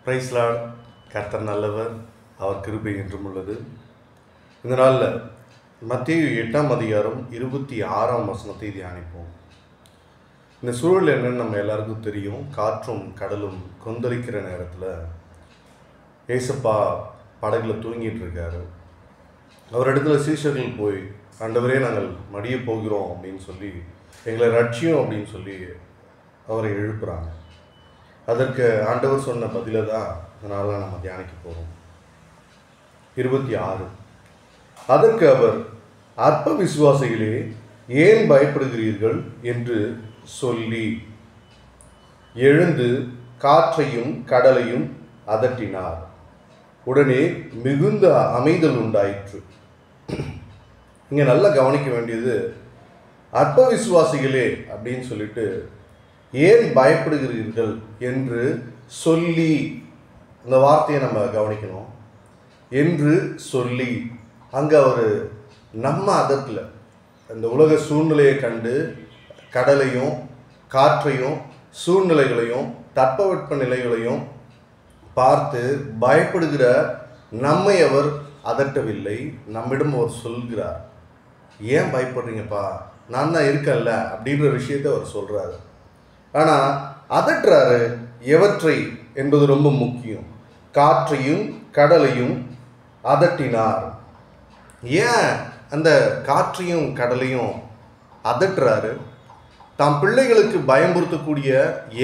Price Lord. கர்த்தர் நல்லவர், அவர் கிருபை என்றும் உள்ளது. இந்த நாளில் மத்தேயு 8ஆம் அதிகாரம் 26ஆம் வசனத்தை தியானிப்போம். இந்த சூழல் என்னன்னு நம்ம எல்லாருக்கும் தெரியும். காற்றும் கடலும் கொந்தளிக்கிற நேரத்தில் ஏசப்பா படகுல தூங்கிட்டு இருக்காரு. அவர் இடத்துல சீஷர்கள் போய், ஆண்டவரே நாங்கள் மடிய போகிறோம் அப்படின்னு சொல்லி, எங்களை ரட்சியும் அப்படின்னு சொல்லி அவரை எழுப்புறாங்க. அதற்கு ஆண்டவர் சொன்ன பதிலை தான் இதனால நம்ம தியானிக்க போகிறோம். 26. அதற்கு அவர், அற்ப விசுவாசிகளே, ஏன் பயப்படுகிறீர்கள் என்று சொல்லி எழுந்து காற்றையும் கடலையும் அதட்டினார். உடனே மிகுந்த அமைதல் உண்டாயிற்று. இங்கே நல்லா கவனிக்க வேண்டியது, அற்ப விசுவாசிகளே அப்படின்னு சொல்லிட்டு ஏன் பயப்படுகிறீர்கள் என்று சொல்லி, இந்த வார்த்தையை நம்ம கவனிக்கணும். என்று சொல்லி, அங்கே அவர் நம்ம அதட்டில் இந்த உலக சூழ்நிலையை கண்டு கடலையும் காற்றையும் சூழ்நிலைகளையும் தட்பவெட்ப நிலைகளையும் பார்த்து பயப்படுகிற நம்மை அவர் அதட்டவில்லை. நம்மிடம் அவர் சொல்கிறார், ஏன் பயப்படுறீங்கப்பா, நான் தான் இருக்கேன்ல அப்படின்ற விஷயத்தை அவர் சொல்கிறாரு. ஆனால் அதட்டுறாரு எவற்றை என்பது ரொம்ப முக்கியம். காற்றையும் கடலையும் அதட்டினார். ஏன் அந்த காற்றையும் கடலையும் அதட்டுறாரு? தாம் பிள்ளைகளுக்கு பயமுறுத்தக்கூடிய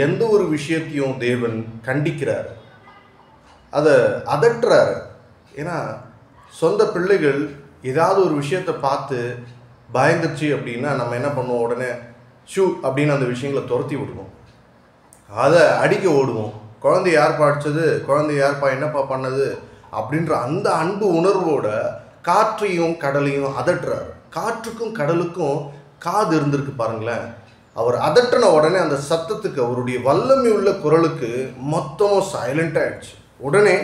எந்த ஒரு விஷயத்தையும் தேவன் கண்டிக்கிறார், அதை அதட்டுறாரு. ஏன்னா சொந்த பிள்ளைகள் ஏதாவது ஒரு விஷயத்தை பார்த்து பயந்துச்சு அப்படின்னா நம்ம என்ன பண்ணுவோம்? உடனே ஷூ அப்படின்னு அந்த விஷயங்களை துரத்தி விடுவோம், அதை அடிக்க ஓடுவோம். குழந்தை யார்ப்பா அடித்தது, குழந்தை யார்ப்பா என்னப்பா பண்ணது அப்படின்ற அந்த அன்பு உணர்வோட காற்றையும் கடலையும் அதட்டுறாரு. காற்றுக்கும் கடலுக்கும் காது இருந்திருக்கு பாருங்களேன். அவர் அதட்டின உடனே அந்த சத்தத்துக்கு, அவருடைய வல்லமை உள்ள குரலுக்கு மொத்தமும் சைலண்ட் ஆயிடுச்சு. உடனே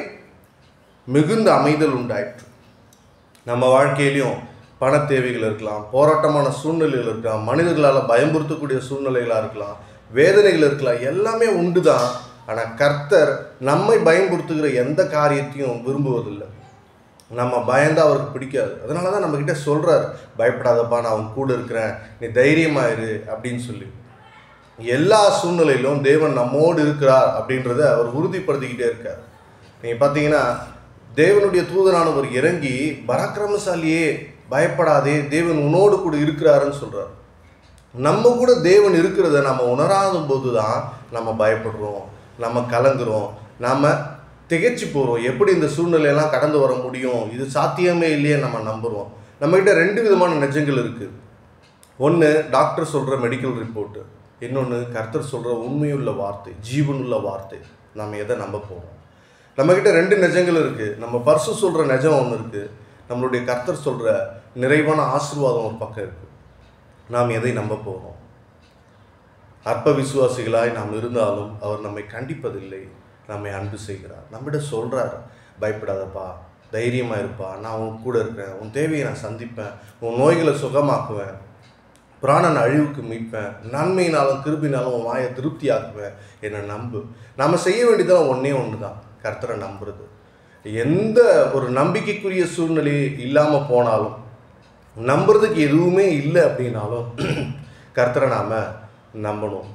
மிகுந்த அமைதல் உண்டாயிற்று. நம்ம வாழ்க்கையிலையும் பண தேவைகள் இருக்கலாம், போராட்டமான சூழ்நிலைகள் இருக்கலாம், மனிதர்களால் பயமுறுத்தக்கூடிய சூழ்நிலைகளாக இருக்கலாம், வேதனைகள் இருக்கலாம், எல்லாமே உண்டு தான். ஆனால் கர்த்தர் நம்மை பயமுறுத்துகிற எந்த காரியத்தையும் விரும்புவதில்லை. நம்ம பயந்தால் அவருக்கு பிடிக்காது. அதனால தான் நம்மக்கிட்ட சொல்கிறார், பயப்படாதப்பா, நான் அவன் கூட இருக்கிறேன், நீ தைரியமாயிரு அப்படின்னு சொல்லி. எல்லா சூழ்நிலையிலும் தேவன் நம்மோடு இருக்கிறார் அப்படின்றத அவர் உறுதிப்படுத்திக்கிட்டே இருக்கார். நீங்கள் பார்த்தீங்கன்னா, தேவனுடைய தூதனானவர் இறங்கி, பராக்கிரமசாலியே பயப்படாதே, தேவன் உன்னோடு கூட இருக்கிறாருன்னு சொல்கிறார். நம்ம கூட தேவன் இருக்கிறத நம்ம உணராத போது தான் நம்ம பயப்படுறோம், நம்ம கலங்குறோம், நாம் திகைச்சு போகிறோம். எப்படி இந்த சூழ்நிலையெல்லாம் கடந்து வர முடியும், இது சாத்தியமே இல்லையே நம்ம நம்புகிறோம். நம்மகிட்ட 2 விதமான நிஜங்கள் இருக்குது. ஒன்று டாக்டர் சொல்கிற மெடிக்கல் ரிப்போர்ட்டு, இன்னொன்று கர்த்தர் சொல்கிற உண்மையுள்ள வார்த்தை, ஜீவனுள்ள வார்த்தை. நம்ம எதை நம்ப போகிறோம்? நம்மக்கிட்ட 2 நிஜங்கள் இருக்குது. நம்ம பர்சு சொல்கிற நிஜம் ஒன்று இருக்குது, நம்மளுடைய கர்த்தர் சொல்கிற நிறைவான ஆசீர்வாதம் ஒரு பக்கம் இருக்குது. நாம் எதை நம்ப போகிறோம்? அற்ப விசுவாசிகளாய் நாம் இருந்தாலும் அவர் நம்மை கண்டிப்பதில்லை, நம்மை அன்பு செய்கிறார். நம்மகிட்ட சொல்கிறார், பயப்படாதப்பா, தைரியமாக இருப்பா, நான் உன் கூட இருக்கிறேன், உன் தேவையை நான் சந்திப்பேன், உன் நோய்களை சுகமாக்குவேன், பிராணன் அழிவுக்கு மீட்பேன், நன்மையினாலும் கிருபினாலும் உன் வாயை திருப்தி ஆக்குவேன், என்னை நம்பு. நாம் செய்ய வேண்டியதெல்லாம் ஒன்று தான், கர்த்தரை நம்புறது. எந்த ஒரு நம்பிக்கைக்குரிய சூழ்நிலை இல்லாமல் போனாலும், நம்புறதுக்கு எதுவுமே இல்லை அப்படின்னாலும் கர்த்தரை நாம் நம்பணும்.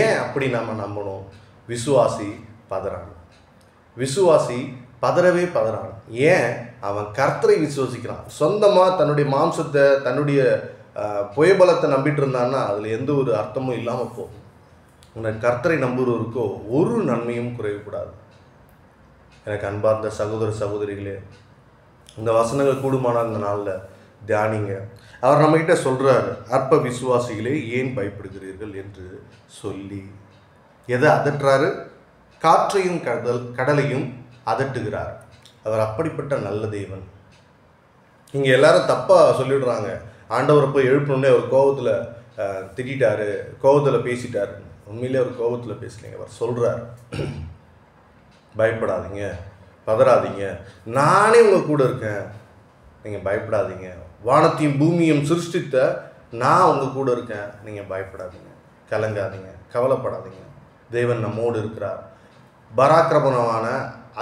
ஏன் அப்படி நாம் நம்பணும்? விசுவாசி பதறான். விசுவாசி பதறவே பதறான். ஏன்? அவன் கர்த்தரை விசுவாசிக்கிறான். சொந்தமாக தன்னுடைய மாம்சத்தை, தன்னுடைய புயபலத்தை நம்பிட்டு இருந்தான்னா அதில் எந்த ஒரு அர்த்தமும் இல்லாமல் போகும். உனக்கு கர்த்தரை நம்புகிறவருக்கோ ஒரு நன்மையும் குறையக்கூடாது. எனக்கு அன்பார்ந்த சகோதர சகோதரிகளே, இந்த வசனங்கள் கூடுமான இந்த நாளில் தியானிங்க. அவர் நம்மகிட்ட சொல்கிறாரு, அற்ப விசுவாசிகளே ஏன் பயப்படுகிறீர்கள் என்று சொல்லி. எதை அதட்டுறாரு? காற்றையும் கடலையும் அதட்டுகிறார். அவர் அப்படிப்பட்ட நல்ல தேவன். இங்கே எல்லாரும் தப்பாக சொல்லிடுறாங்க, ஆண்டவரை போய் எழுப்பணுன்னே அவர் கோபத்தில் திட்டாரு, கோபத்தில் பேசிட்டாரு. உண்மையிலே அவர் கோபத்தில் பேசலைங்க. அவர் சொல்கிறார், பயப்படாதீங்க, பதறாதீங்க, நானே உங்கள் கூட இருக்கேன், நீங்கள் பயப்படாதீங்க, வானத்தையும் பூமியும் சிருஷ்டித்த நான் உங்கள் கூட இருக்கேன், நீங்கள் பயப்படாதீங்க, கலங்காதீங்க, கவலைப்படாதீங்க, தேவன் நம்மோடு இருக்கிறார். பராக்கிரமமான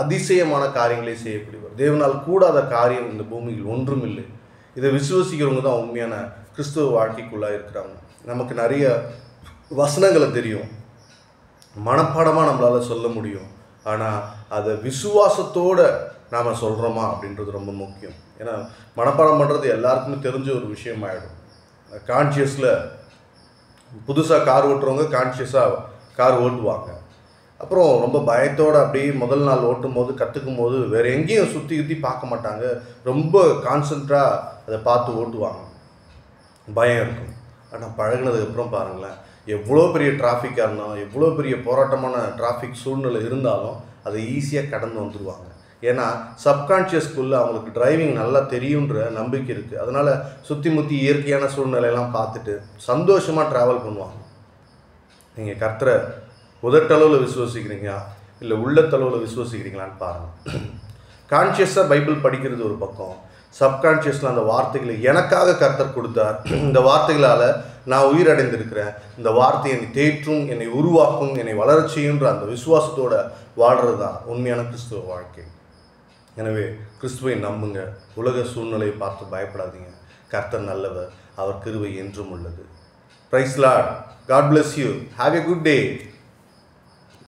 அதிசயமான காரியங்களை செய்யக்கூடியவர். தேவனால் கூடாத காரியம் இந்த பூமியில் ஒன்றும் இல்லை. இதை விசுவசிக்கிறவங்க தான் உண்மையான கிறிஸ்துவ வாழ்க்கைக்குள்ளாக இருக்கிறாங்க. நமக்கு நிறைய வசனங்களை தெரியும், மனப்பாடமாக நம்மளால் சொல்ல முடியும். ஆனால் அதை விசுவாசத்தோடு நாம் சொல்கிறோமா அப்படின்றது ரொம்ப முக்கியம். ஏன்னா மனப்பாடம் பண்ணுறது எல்லாருக்குமே தெரிஞ்ச ஒரு விஷயமாயிடும். கான்ஷியஸில் புதுசாக கார் ஓட்டுறவங்க கான்ஷியஸாக கார் ஓட்டுவாங்க. அப்புறம் ரொம்ப பயத்தோடு அப்படியே முதல் நாள் ஓட்டும் போது கற்றுக்கும் போது வேறு எங்கேயும் சுற்றி பார்க்க மாட்டாங்க, ரொம்ப கான்சன்ட்ராக அதை பார்த்து ஓட்டுவாங்க, பயம் இருக்கும். ஆனால் பழகினதுக்கப்புறம் பாருங்களேன், எவ்வளோ பெரிய டிராஃபிக்காக இருந்தாலும், எவ்வளோ பெரிய போராட்டமான டிராஃபிக் சூழ்நிலை இருந்தாலும் அதை ஈஸியாக கடந்து வந்துடுவாங்க. ஏன்னா சப்கான்ஷியஸ்குள்ளே அவங்களுக்கு டிரைவிங் நல்லா தெரியுன்ற நம்பிக்கை இருக்குது. அதனால் சுற்றி முற்றி இயற்கையான சூழ்நிலையெல்லாம் பார்த்துட்டு சந்தோஷமாக ட்ராவல் பண்ணுவாங்க. நீங்கள் கர்த்தரை உதட்டளவில் விசுவசிக்கிறீங்களா இல்லை உள்ளத்தளவில் விசுவசிக்கிறீங்களான்னு பாருங்கள். கான்ஷியஸாக பைபிள் படிக்கிறது ஒரு பக்கம், சப்கான்ஷியஸில் அந்த வார்த்தைகளை எனக்காக கர்த்தர் கொடுத்தார், இந்த வார்த்தைகளால் நான் உயிரடைந்திருக்கிறேன், இந்த வார்த்தை என்னை தேற்றும், என்னை உருவாக்கும், என்னை வளரச் செய்யுன்ற அந்த விசுவாசத்தோடு வாழ்கிறது தான் உண்மையான கிறிஸ்துவ வாழ்க்கை. எனவே கிறிஸ்துவை நம்புங்க. உலக சூழ்நிலையை பார்த்து பயப்படாதீங்க. கர்த்தர் நல்லவர், அவர் கிருபை என்றும் உள்ளது. Praise Lord. God bless you. Have a good day.